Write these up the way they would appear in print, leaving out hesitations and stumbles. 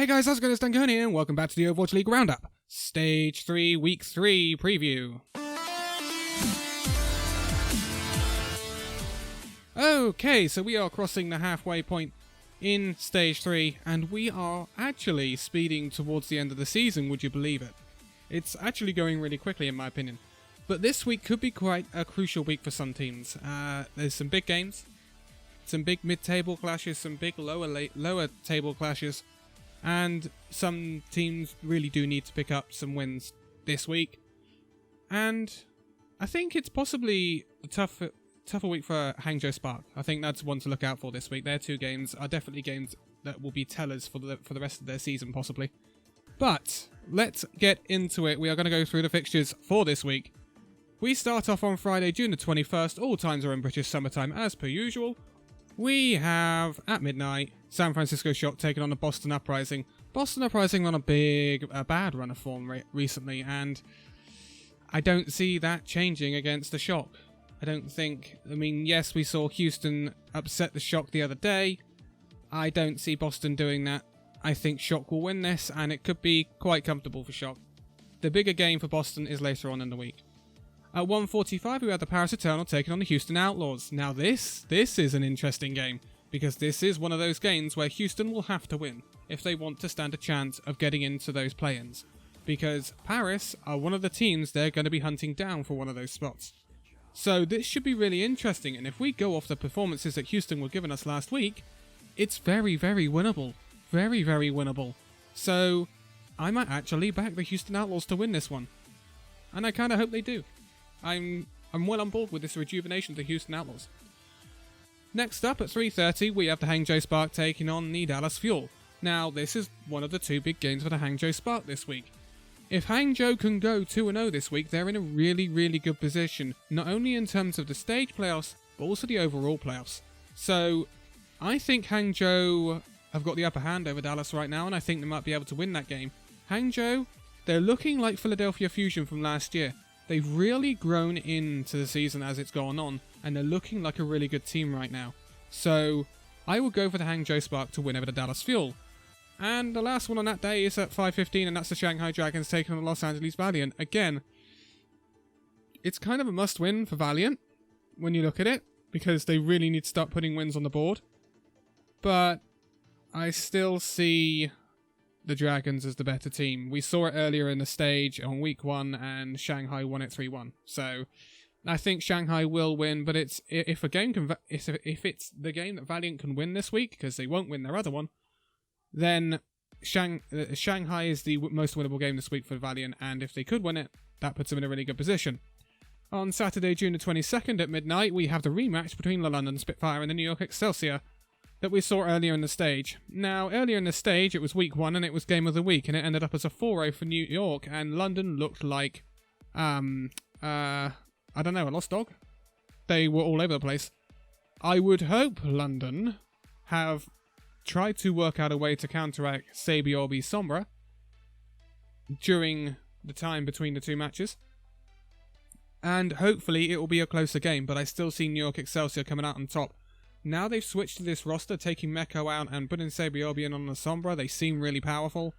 Hey guys, how's it going? It's Danconia and welcome back to the Overwatch League Roundup, Stage 3, Week 3 preview. Okay, so we are crossing the halfway point in Stage 3, and we are actually speeding towards the end of the season, would you believe it? It's actually going really quickly in my opinion. But this week could be quite a crucial week for some teams. There's some big games, some big mid-table clashes, some big lower table clashes. And some teams really do need to pick up some wins this week. And I think it's possibly a tougher week for Hangzhou Spark. I think that's one to look out for this week. Their two games are definitely games that will be tellers for the rest of their season, possibly. But let's get into it. We are going to go through the fixtures for this week. We start off on Friday, June the 21st. All times are in British summertime as per usual. We have, at midnight, San Francisco Shurk taking on the Boston Uprising. Boston Uprising on a bad run of form recently, and I don't see that changing against the Shurk. Yes, we saw Houston upset the Shurk the other day. I don't see Boston doing that. I think Shurk will win this, and it could be quite comfortable for Shurk. The bigger game for Boston is later on in the week. At 1:45, we have the Paris Eternal taking on the Houston Outlaws. Now this is an interesting game, because this is one of those games where Houston will have to win if they want to stand a chance of getting into those play-ins. Because Paris are one of the teams they're going to be hunting down for one of those spots. So this should be really interesting, and if we go off the performances that Houston were giving us last week, it's very, very winnable. Very, very winnable. So I might actually back the Houston Outlaws to win this one. And I kind of hope they do. I'm well on board with this rejuvenation of the Houston Outlaws. Next up at 3:30, we have the Hangzhou Spark taking on the Dallas Fuel. Now, this is one of the two big games for the Hangzhou Spark this week. If Hangzhou can go 2-0 this week, they're in a really, really good position, not only in terms of the stage playoffs, but also the overall playoffs. So, I think Hangzhou have got the upper hand over Dallas right now, and I think they might be able to win that game. Hangzhou, they're looking like Philadelphia Fusion from last year. They've really grown into the season as it's gone on, and they're looking like a really good team right now. So, I will go for the Hangzhou Spark to win over the Dallas Fuel. And the last one on that day is at 5:15, and that's the Shanghai Dragons taking on the Los Angeles Valiant. Again, it's kind of a must-win for Valiant, when you look at it, because they really need to start putting wins on the board. But I still see the Dragons as the better team. We saw it earlier in the stage on week 1, and Shanghai won it 3-1. So I think Shanghai will win, but if it's the game that Valiant can win this week, because they won't win their other one, then Shanghai is the most winnable game this week for Valiant, and if they could win it, that puts them in a really good position. On Saturday, June the 22nd at midnight, we have the rematch between the London Spitfire and the New York Excelsior that we saw earlier in the stage. Now, earlier in the stage, it was week 1 and it was game of the week, and it ended up as a 4-0 for New York, and London looked like, a lost dog. They were all over the place. I would hope London have tried to work out a way to counteract Sabiorbi Sombra during the time between the two matches. And hopefully it will be a closer game, but I still see New York Excelsior coming out on top. Now they've switched to this roster, taking Meko out and putting Sabiorbi in on the Sombra. They seem really powerful.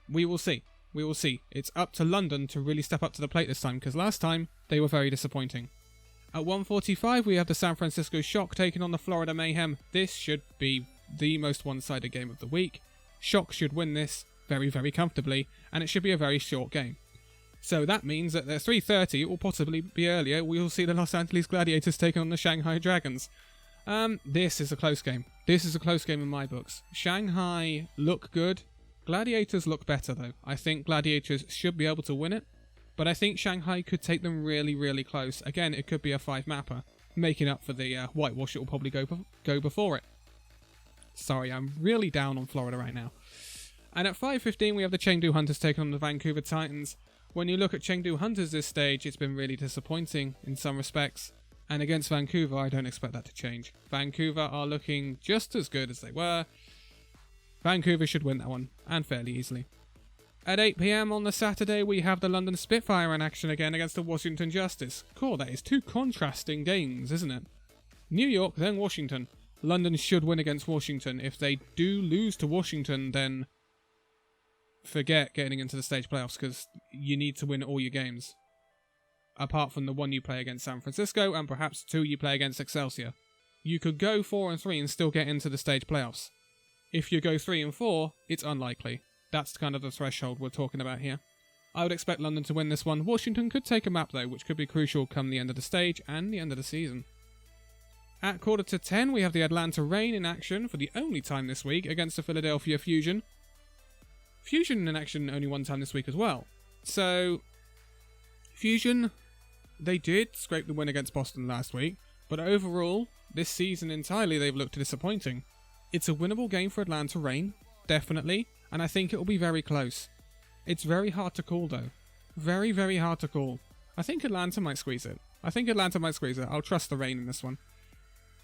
We will see. We will see. It's up to London to really step up to the plate this time, because last time they were very disappointing. At 1:45, we have the San Francisco Shurk taking on the Florida Mayhem. This should be the most one-sided game of the week. Shurk should win this very, very comfortably, and it should be a very short game. So that means that at 3:30, or possibly be earlier, we will see the Los Angeles Gladiators taking on the Shanghai Dragons. This is a close game. This is a close game in my books. Shanghai look good. Gladiators look better, though. I think Gladiators should be able to win it, but I think Shanghai could take them really, really close. Again, it could be a 5-mapper, making up for the whitewash it will probably go before it. Sorry, I'm really down on Florida right now. And at 5:15, we have the Chengdu Hunters taking on the Vancouver Titans. When you look at Chengdu Hunters this stage, it's been really disappointing in some respects. And against Vancouver, I don't expect that to change. Vancouver are looking just as good as they were. Vancouver should win that one, and fairly easily. At 8 PM on the Saturday, we have the London Spitfire in action again against the Washington Justice. Cool, that is two contrasting games, isn't it? New York, then Washington. London should win against Washington. If they do lose to Washington, then forget getting into the stage playoffs, because you need to win all your games. Apart from the one you play against San Francisco, and perhaps 2 you play against Excelsior. You could go 4-3 and still get into the stage playoffs. If you go 3-4, it's unlikely. That's kind of the threshold we're talking about here. I would expect London to win this one. Washington could take a map though, which could be crucial come the end of the stage and the end of the season. At 9:45, we have the Atlanta Reign in action for the only time this week against the Philadelphia Fusion. Fusion in action only one time this week as well. So, Fusion, they did scrape the win against Boston last week, but overall, this season entirely they've looked disappointing. It's a winnable game for Atlanta Reign, definitely, and I think it will be very close. It's very hard to call though. Very, very hard to call. I think Atlanta might squeeze it. I'll trust the Reign in this one.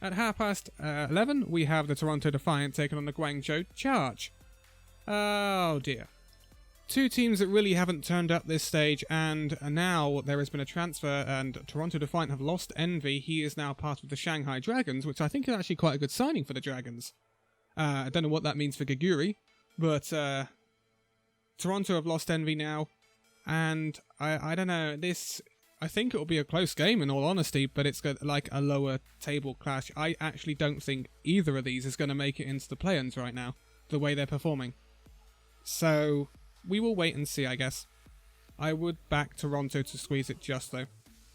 At 11:30, we have the Toronto Defiant taking on the Guangzhou Charge. Oh dear. 2 teams that really haven't turned up this stage, and now there has been a transfer, and Toronto Defiant have lost Envy. He is now part of the Shanghai Dragons, which I think is actually quite a good signing for the Dragons. I don't know what that means for Gaguri, but Toronto have lost Envy now, and I don't know, I think it will be a close game in all honesty, but it's got like a lower table clash. I actually don't think either of these is going to make it into the play-ins right now, the way they're performing. So, we will wait and see, I guess. I would back Toronto to squeeze it just though.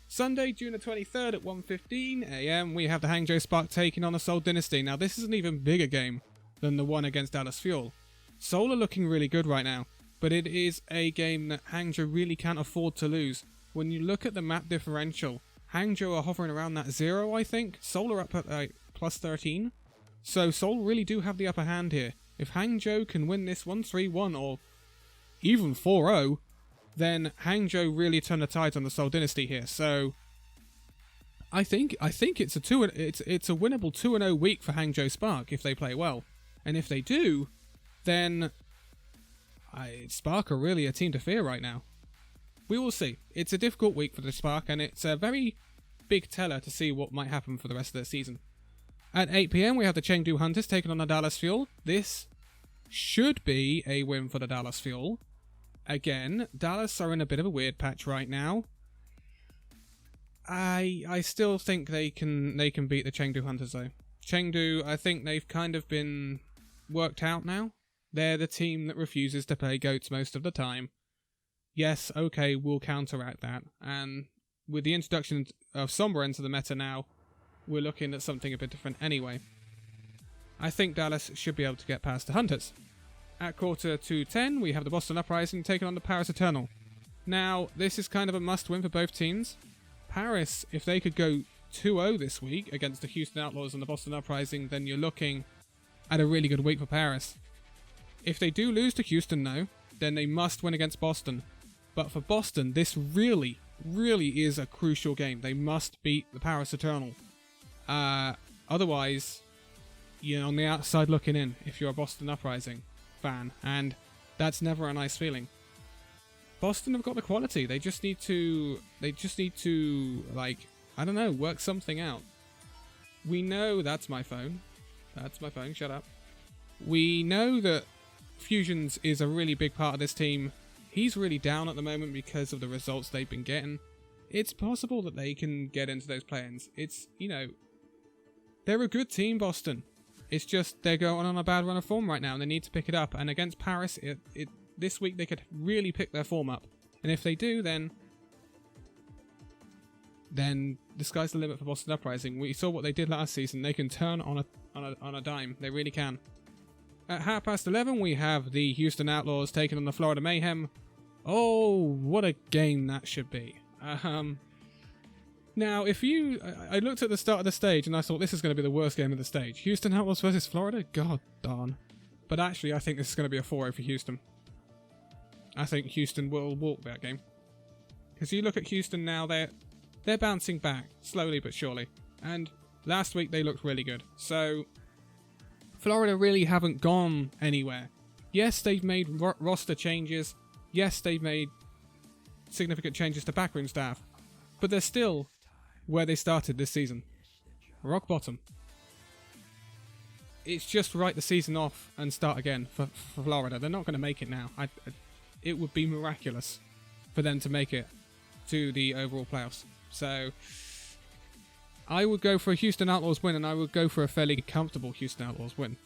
Sunday, June the 23rd at 1:15 AM, we have the Hangzhou Spark taking on the Seoul Dynasty. Now, this is an even bigger game than the one against Dallas Fuel. Seoul are looking really good right now, but it is a game that Hangzhou really can't afford to lose. When you look at the map differential, Hangzhou are hovering around that 0, I think. Seoul are up at plus 13. So Seoul really do have the upper hand here. If Hangzhou can win this 1-3-1 or even 4-0, then Hangzhou really turn the tides on the Seoul Dynasty here. So I think it's a winnable 2-0 week for Hangzhou Spark if they play well. And if they do, then Spark are really a team to fear right now. We will see. It's a difficult week for the Spark, and it's a very big teller to see what might happen for the rest of the season. At 8 PM, we have the Chengdu Hunters taking on the Dallas Fuel. This should be a win for the Dallas Fuel. Again, Dallas are in a bit of a weird patch right now. I still think they can beat the Chengdu Hunters though. Chengdu, I think they've kind of been worked out now. They're the team that refuses to play goats most of the time. Yes, okay, we'll counteract that. And with the introduction of Sombra into the meta now, we're looking at something a bit different anyway. I think Dallas should be able to get past the Hunters. At 9:45, we have the Boston Uprising taking on the Paris Eternal. Now, this is kind of a must-win for both teams. Paris, if they could go 2-0 this week against the Houston Outlaws and the Boston Uprising, then you're looking at a really good week for Paris. If they do lose to Houston, though, then they must win against Boston. But for Boston, this really, really is a crucial game. They must beat the Paris Eternal. Otherwise, you're on the outside looking in if you're a Boston Uprising fan. And that's never a nice feeling. Boston have got the quality. They just need to, like, I don't know, work something out. We know, that's my phone, shut up. We know that Fusions is a really big part of this team. He's really down at the moment because of the results they've been getting. It's possible that they can get into those play-ins. It's, they're a good team, Boston. It's just they're going on a bad run of form right now and they need to pick it up. And against Paris, this week they could really pick their form up. And if they do, then the sky's the limit for Boston Uprising. We saw what they did last season. They can turn on a dime. They really can. At 11:30, we have the Houston Outlaws taking on the Florida Mayhem. Oh, what a game that should be. Now, I looked at the start of the stage and I thought this is going to be the worst game of the stage. Houston Outlaws versus Florida? God darn. But actually, I think this is going to be a 4-0 for Houston. I think Houston will walk that game. Because you look at Houston now, they're bouncing back, slowly but surely. And last week they looked really good. So Florida really haven't gone anywhere. Yes, they've made roster changes. Yes, they've made significant changes to backroom staff. But they're still where they started this season. Rock bottom. it's just write the season off and start again for Florida. They're not going to make it now. It would be miraculous for them to make it to the overall playoffs. So I would go for a Houston Outlaws win, and I would go for a fairly comfortable Houston Outlaws win.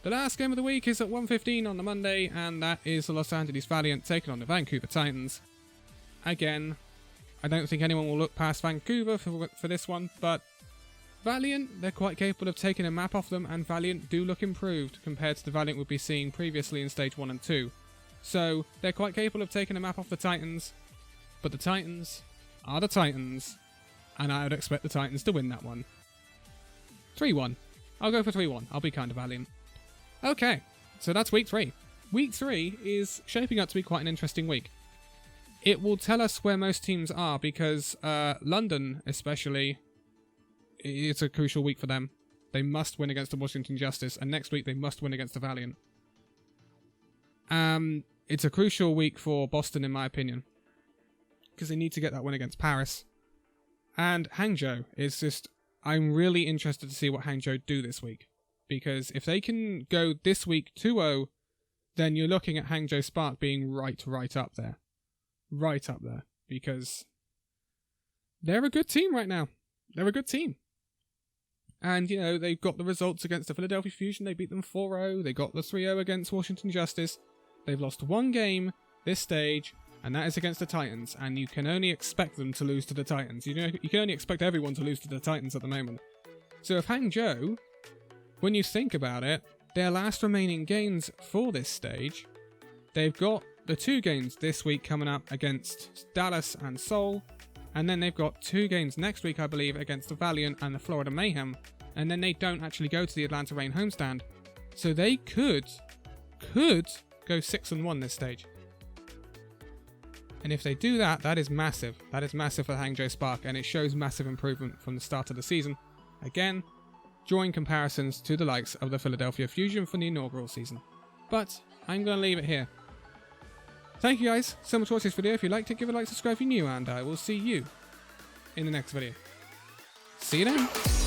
The last game of the week is at 1:15 on the Monday, and that is the Los Angeles Valiant taking on the Vancouver Titans. Again, I don't think anyone will look past Vancouver for this one, but Valiant, they're quite capable of taking a map off them, and Valiant do look improved compared to the Valiant we'd be seeing previously in Stage 1 and 2. So, they're quite capable of taking a map off the Titans, but the Titans are the Titans, and I would expect the Titans to win that one. 3-1. I'll go for 3-1. I'll be kind of Valiant. Okay, so that's week 3. Week 3 is shaping up to be quite an interesting week. It will tell us where most teams are, because London especially, it's a crucial week for them. They must win against the Washington Justice, and next week they must win against the Valiant. It's a crucial week for Boston, in my opinion, because they need to get that win against Paris. And Hangzhou is just... I'm really interested to see what Hangzhou do this week, because if they can go this week 2-0, then you're looking at Hangzhou Spark being right up there. Right up there, because they're a good team right now. They're a good team. And, you know, they've got the results against the Philadelphia Fusion. They beat them 4-0. They got the 3-0 against Washington Justice. They've lost one game this stage, and that is against the Titans. And you can only expect them to lose to the Titans. You can only expect everyone to lose to the Titans at the moment. So if Hangzhou, when you think about it, their last remaining games for this stage, they've got the 2 games this week coming up against Dallas and Seoul. And then they've got 2 games next week, I believe, against the Valiant and the Florida Mayhem. And then they don't actually go to the Atlanta Reign homestand. So they could go 6-1 this stage. And if they do that, that is massive. That is massive for Hangzhou Spark, and it shows massive improvement from the start of the season. Again, drawing comparisons to the likes of the Philadelphia Fusion from the inaugural season. But I'm going to leave it here. Thank you guys so much for watching this video. If you liked it, give it a like, subscribe if you're new, and I will see you in the next video. See you then.